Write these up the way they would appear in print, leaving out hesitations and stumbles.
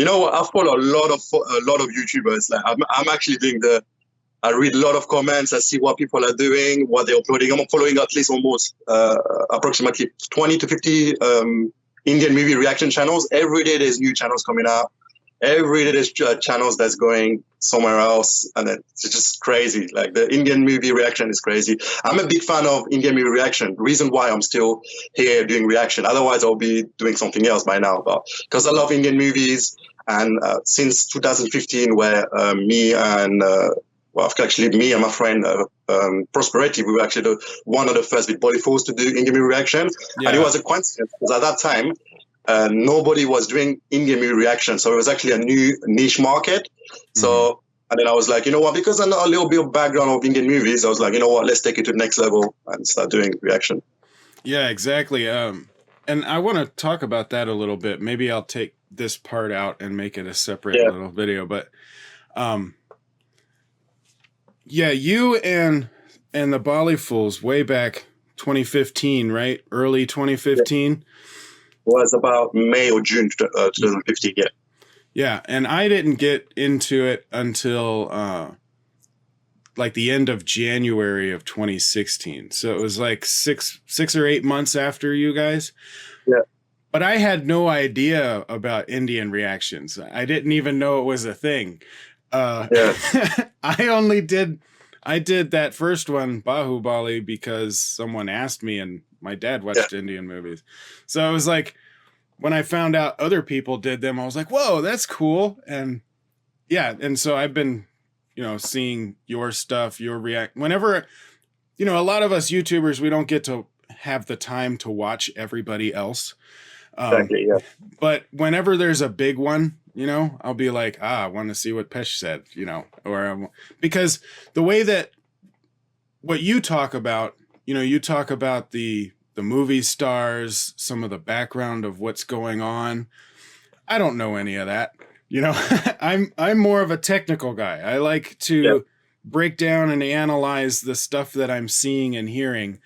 You know what? I follow a lot of YouTubers. Like I'm actually doing I read a lot of comments. I see what people are doing, what they're uploading. I'm following at least almost approximately 20 to 50 Indian movie reaction channels. Every day there's new channels coming out. Every day there's channels that's going somewhere else, and it's just crazy. Like the Indian movie reaction is crazy. I'm a big fan of Indian movie reaction. Reason why I'm still here doing reaction. Otherwise, I'll be doing something else by now. But because I love Indian movies, and since 2015, where me and my friend Prosperity, we were actually one of the first big Bollyfoods to do Indian movie reaction, and it was a coincidence because at that time. Nobody was doing Indian movie reaction. So it was actually a new niche market. So, and then I was like, you know what, because I know a little bit of background of Indian movies, I was like, you know what, let's take it to the next level and start doing reaction. Yeah, exactly. And I want to talk about that a little bit. Maybe I'll take this part out and make it a separate little video. But yeah, you and the Bollyfools way back 2015, right? Early 2015. Yeah. Was about May or June 2015, yeah. Yeah, and I didn't get into it until like the end of January of 2016. So it was like six or 8 months after you guys. Yeah. But I had no idea about Indian reactions. I didn't even know it was a thing. I did that first one, Bahubali, because someone asked me, and my dad watched Indian movies. So it was like, when I found out other people did them, I was like, whoa, that's cool. And yeah, and so I've been, seeing your stuff, your react. Whenever, a lot of us YouTubers, we don't get to have the time to watch everybody else. Exactly, yeah. But whenever there's a big one, I'll be like, I want to see what PESH said, or because the way that what you talk about, you talk about the movie stars, some of the background of what's going on. I don't know any of that. I'm more of a technical guy. I like to break down and analyze the stuff that I'm seeing and hearing.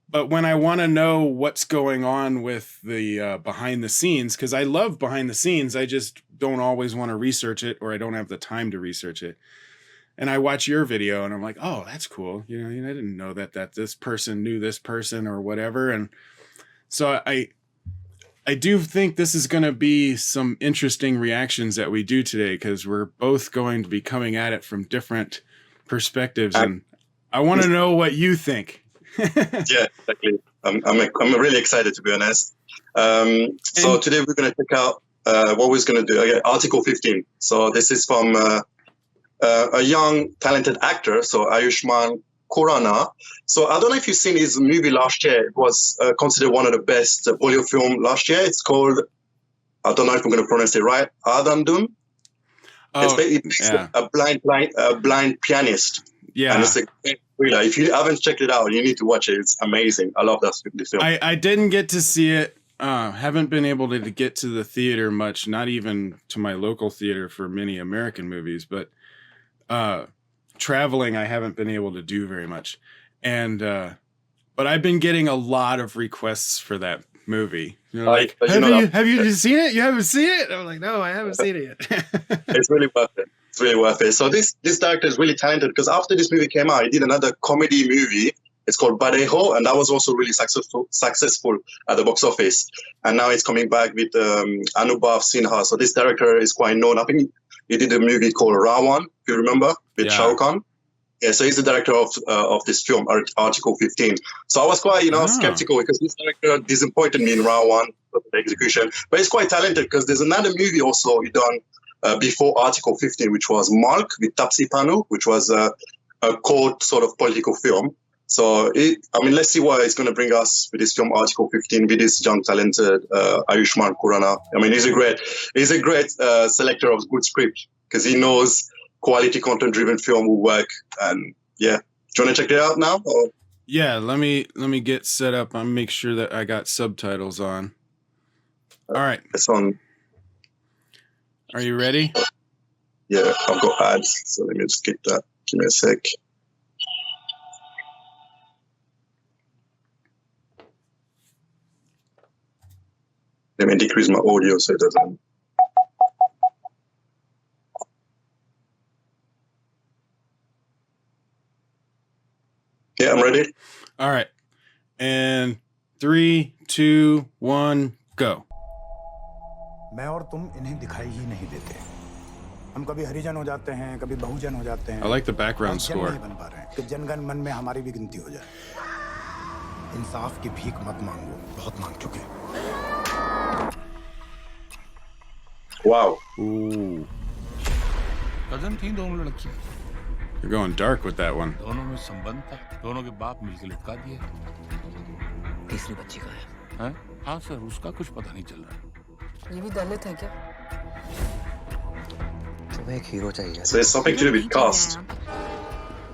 But when I want to know what's going on with the behind the scenes, because I love behind the scenes, I just don't always want to research it, or I don't have the time to research it. And I watch your video and I'm like, oh, that's cool. I didn't know that this person knew this person or whatever. And so I do think this is going to be some interesting reactions that we do today, because we're both going to be coming at it from different perspectives. And I want to know what you think. Yeah, exactly. I'm really excited, to be honest. So today we're going to check out what we're going to do. Okay, Article 15. So this is from a young, talented actor, so Ayushmann Khurrana. So I don't know if you've seen his movie last year. It was considered one of the best Bollywood film last year. It's called, I don't know if I'm going to pronounce it right, Adandun. Oh, it's a blind pianist. Yeah. And it's a great thriller. If you haven't checked it out, you need to watch it. It's amazing. I love this film. I didn't get to see it. Haven't been able to get to the theater much, not even to my local theater for many American movies, but traveling I haven't been able to do very much. And but I've been getting a lot of requests for that movie. Like, have you seen it? You haven't seen it? I'm like, no, I haven't seen it yet. It's really worth it. It's really worth it. So this director is really talented, because after this movie came out, he did another comedy movie. It's called Badeho, and that was also really successful at the box office. And now it's coming back with Anubhav Sinha. So this director is quite known. I think he did a movie called Rawan, if you remember, with Shah Rukh Khan. Yeah, so he's the director of this film, Article 15. So I was quite, skeptical, because this director disappointed me in Rawan, the execution. But he's quite talented, because there's another movie also he done before Article 15, which was Malk with Tapsi Pannu, which was a court sort of political film. So, let's see what it's going to bring us with this film, Article 15, with this young, talented Ayushmann Khurrana. He's a great selector of good script, because he knows quality content-driven film will work. And yeah, do you want to check it out now? Or? Yeah, let me get set up. I'll make sure that I got subtitles on. All right, it's on. Are you ready? Yeah, I've got ads, so let me just get that. Give me a sec. Let me decrease my audio so it doesn't. Yeah, I'm ready. All right. And 3, 2, 1, go. मैं और तुम इन्हें दिखाई ही नहीं देते। हम कभी हरिजन हो जाते हैं, कभी बहुजन हो जाते हैं। I like the background score. नहीं बन पा रहे हैं कि जनगण मन में हमारी भी गिनती हो जाए। इंसाफ की भीख मत मांगो, बहुत मांग चुके। Wow. Ooh. कजन थी दोनों लड़कियां। You're going dark with that one. दोनों में संबंध था, दोनों के बाप मिलकर लटका दिए। तीसरी बच्ची का है? हाँ सर, उसका कुछ पता नहीं चल रहा। ये भी दलित है क्या? तुम्हें एक हीरो चाहिए। So it's something to do with caste.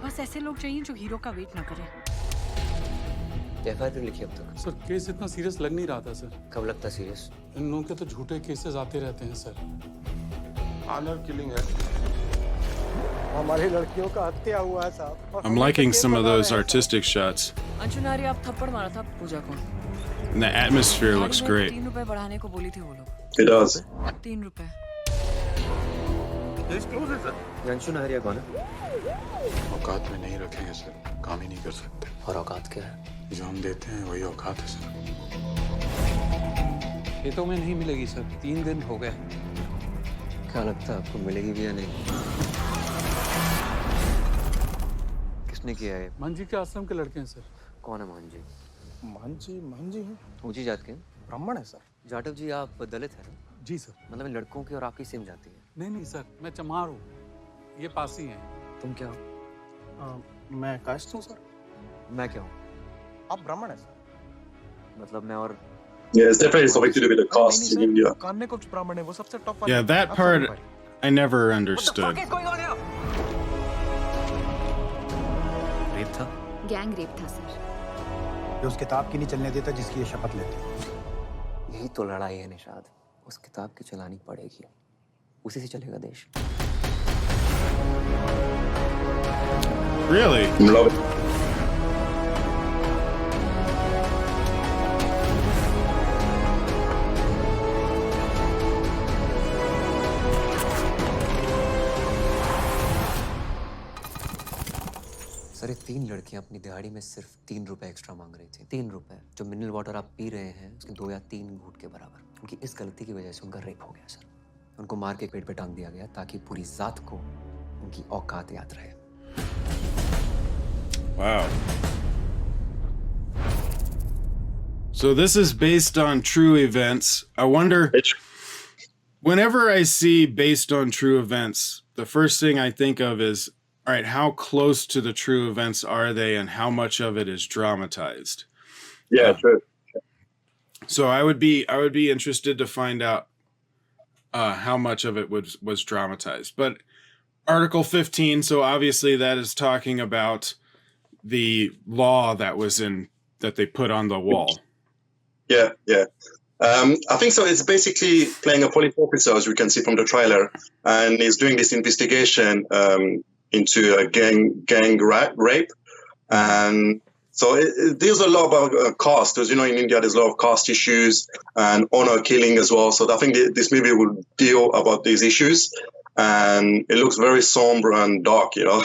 बस ऐसे लोग चाहिए जो हीरो का वेट ना करें। एफआईआर लिखी अब तक? सर केस इतना सीरियस लग नहीं रहा था सर। कब लगता सीरियस? इन लोगों के तो झूठे केसेस आते रहते हैं सर। ऑनर किलिंग है। हमारी लड़कियों का हत्या हुआ है साहब। I'm liking some of those artistic shots. अंशुनारी आप थप्पड़ मारा था पूजा को। And the atmosphere looks great. 3 रुपए बढ़ाने को बोली थी वो लोग। It does. 3 रुपए। अंशुनारी कौन है? औकात में नहीं रखेंगे सर, काम ही नहीं कर सकते। और औकात क्या है? जो हम देते हैं वही औकात है सर। ये तो मैं नहीं मिलेगी सर, 3 दिन हो गए। क्या लगता है आपको मिलेगी भी या नहीं? किसने किया है? मान जी के आश्रम के लड़के हैं सर। कौन है मान जी? मान जी हैं। ऊंची जात के? ब्राह्मण है सर। जाटव जी आप दलित हैं? जी सर। मतलब लड़कों की और आपकी सेम जाती है? नहीं सर, मैं चमार हूँ, ये पासी हैं। तुम क्या हो? मैं कास्ट हूँ सर। मैं क्या हूँ? आप ब्राह्मण है सर। मतलब मैं और Yeah, it's definitely something to do with the caste in India. Kanye कुछ ब्राह्मण है, वो सबसे top Yeah, that part I never understood. Rape था? गैंग रेप था सर। जो उस किताब की नहीं चलने देता जिसकी ये शपथ लेते। यही तो लड़ाई है निशाद, उस किताब की चलानी पड़ेगी, उसी से चलेगा देश। Really? Love it. सर, ये 3 लड़कियां अपनी दिहाड़ी में सिर्फ 3 रुपए एक्स्ट्रा मांग रही थी। 3 रुपए। जो मिनरल वाटर आप पी रहे हैं उसके 2 या 3 घूंट के बराबर। उनकी इस गलती की वजह से उनका रेप हो गया सर। उनको मार के पेट पे टांग दिया गया ताकि पूरी जात को उनकी औकात याद रहे। Wow. So this is based on true events. I wonder, whenever I see based on true events, the first thing I think of is, all right, how close to the true events are they and how much of it is dramatized? Yeah, true. So I would be interested to find out how much of it was dramatized. But Article 15, so obviously that is talking about the law that they put on the wall. Yeah. I think so. It's basically playing a police officer, as we can see from the trailer, and he's doing this investigation into a gang rape, and so there's a lot about caste. As you know, in India, there's a lot of caste issues and honor killing as well. So I think this movie will deal about these issues, and it looks very somber and dark, you know.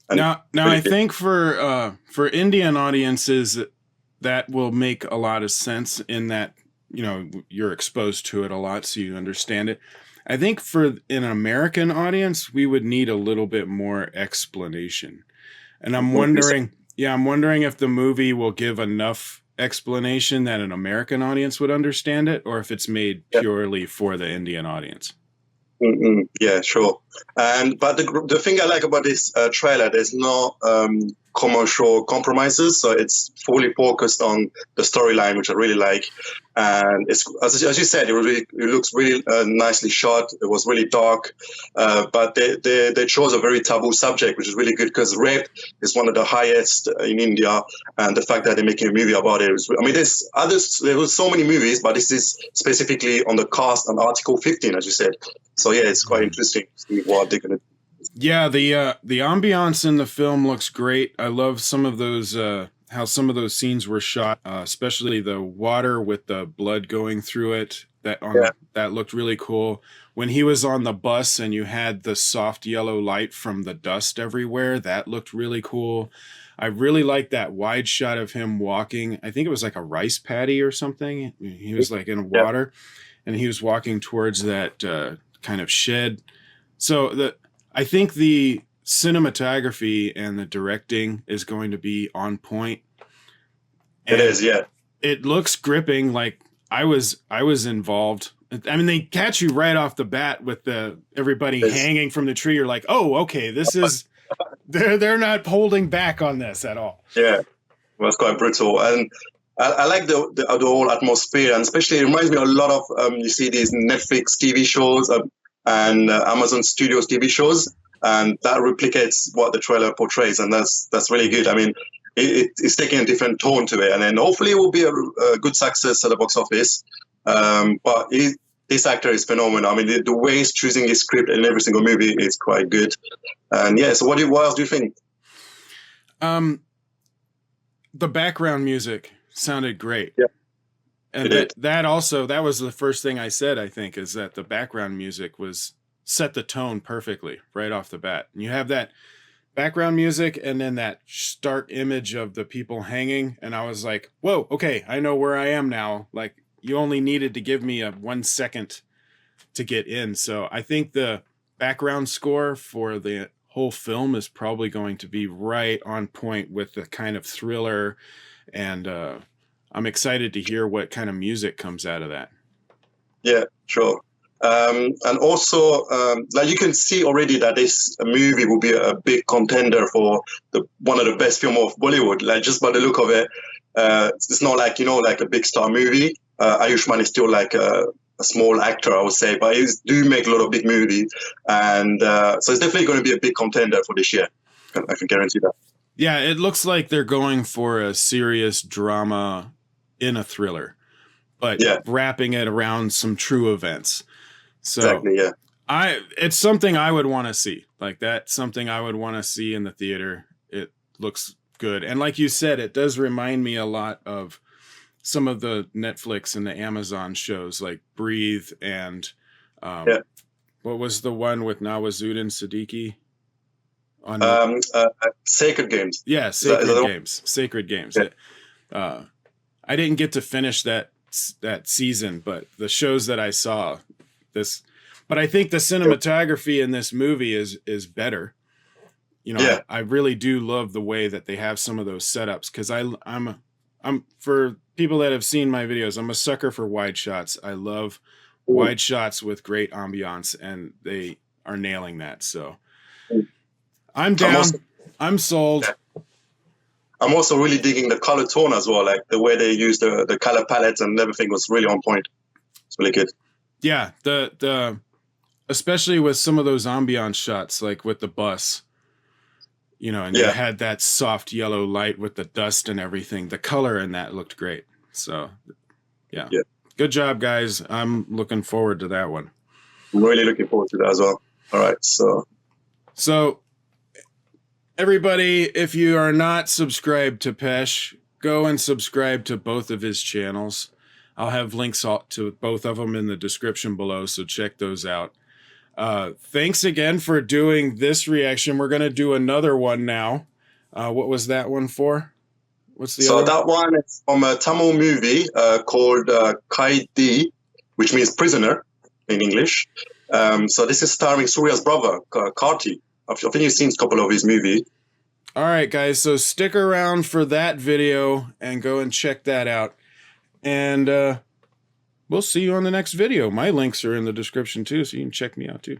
And now I think for Indian audiences, that will make a lot of sense in that, you know, you're exposed to it a lot, so you understand it. I think for an American audience, we would need a little bit more explanation. And I'm wondering if the movie will give enough explanation that an American audience would understand it, or if it's made purely for the Indian audience. Yeah, sure. But the thing I like about this trailer, there's no commercial compromises, so it's fully focused on the storyline, which I really like. And it's as you said, it looks really nicely shot. It was really dark, but they chose a very taboo subject, which is really good because rape is one of the highest in India, and the fact that they're making a movie about it I mean, there were so many movies, but this is specifically on the cast on Article 15, as you said. So yeah, it's quite interesting to see what they're going to do. Yeah, the ambiance in the film looks great. I love some of those how some of those scenes were shot, especially the water with the blood going through it. that looked really cool. When he was on the bus and you had the soft yellow light from the dust everywhere, that looked really cool. I really liked that wide shot of him walking. I think it was like a rice paddy or something. He was like in water, and he was walking towards that kind of shed. So I think the cinematography and the directing is going to be on point. It is, yeah. It looks gripping. Like I was involved. I mean, they catch you right off the bat with everybody hanging from the tree. You're like, oh, okay, this is they're not holding back on this at all. Yeah, well, it's quite brutal, and I like the whole atmosphere, and especially it reminds me a lot of you see these Netflix TV shows and Amazon Studios TV shows, and that replicates what the trailer portrays, and that's really good. I mean, it's taking a different tone to it, and then hopefully it will be a good success at the box office. But this actor is phenomenal. I mean, the way he's choosing his script in every single movie is quite good. And yeah, so what else do you think? The background music sounded great. Yeah. And that was the first thing I said, I think, is that the background music set the tone perfectly right off the bat. And you have that background music and then that stark image of the people hanging. And I was like, whoa, okay, I know where I am now. Like, you only needed to give me 1 second to get in. So I think the background score for the whole film is probably going to be right on point with the kind of thriller. And I'm excited to hear what kind of music comes out of that. Yeah, sure. And also, like you can see already that this movie will be a big contender for one of the best film of Bollywood. Like just by the look of it, it's not like, like a big star movie. Ayushmann is still like a small actor, I would say, but he do make a lot of big movies. And so it's definitely going to be a big contender for this year. I can guarantee that. Yeah, it looks like they're going for a serious drama in a thriller, but wrapping it around some true events. So exactly, yeah. It's something I would want to see. Like that's something I would want to see in the theater. It looks good. And like you said, it does remind me a lot of some of the Netflix and the Amazon shows like Breathe and what was the one with Nawazuddin Siddiqui? On Sacred Games. Yeah, Sacred Games. Sacred Games. Yeah. I didn't get to finish that season, but the shows that I saw, but I think the cinematography in this movie is better. I really do love the way that they have some of those setups because I'm for people that have seen my videos, I'm a sucker for wide shots. I love wide shots with great ambiance, and they are nailing that. So I'm down. I'm sold. I'm also really digging the color tone as well, like the way they use the color palette and everything was really on point. It's really good. Yeah, the especially with some of those ambiance shots, like with the bus, and you had that soft yellow light with the dust and everything. The color in that looked great. So, yeah. Good job, guys. I'm looking forward to that one. I'm really looking forward to that as well. All right, so everybody, if you are not subscribed to PESH, go and subscribe to both of his channels. I'll have links to both of them in the description below, so check those out. Thanks again for doing this reaction. We're going to do another one now. What was that one for? What's the other? That one is from a Tamil movie called Kaidi, which means prisoner in English. So this is starring Surya's brother, Karti. I think you've seen a couple of his movies. All right, guys. So stick around for that video and go and check that out. And we'll see you on the next video. My links are in the description too, so you can check me out too.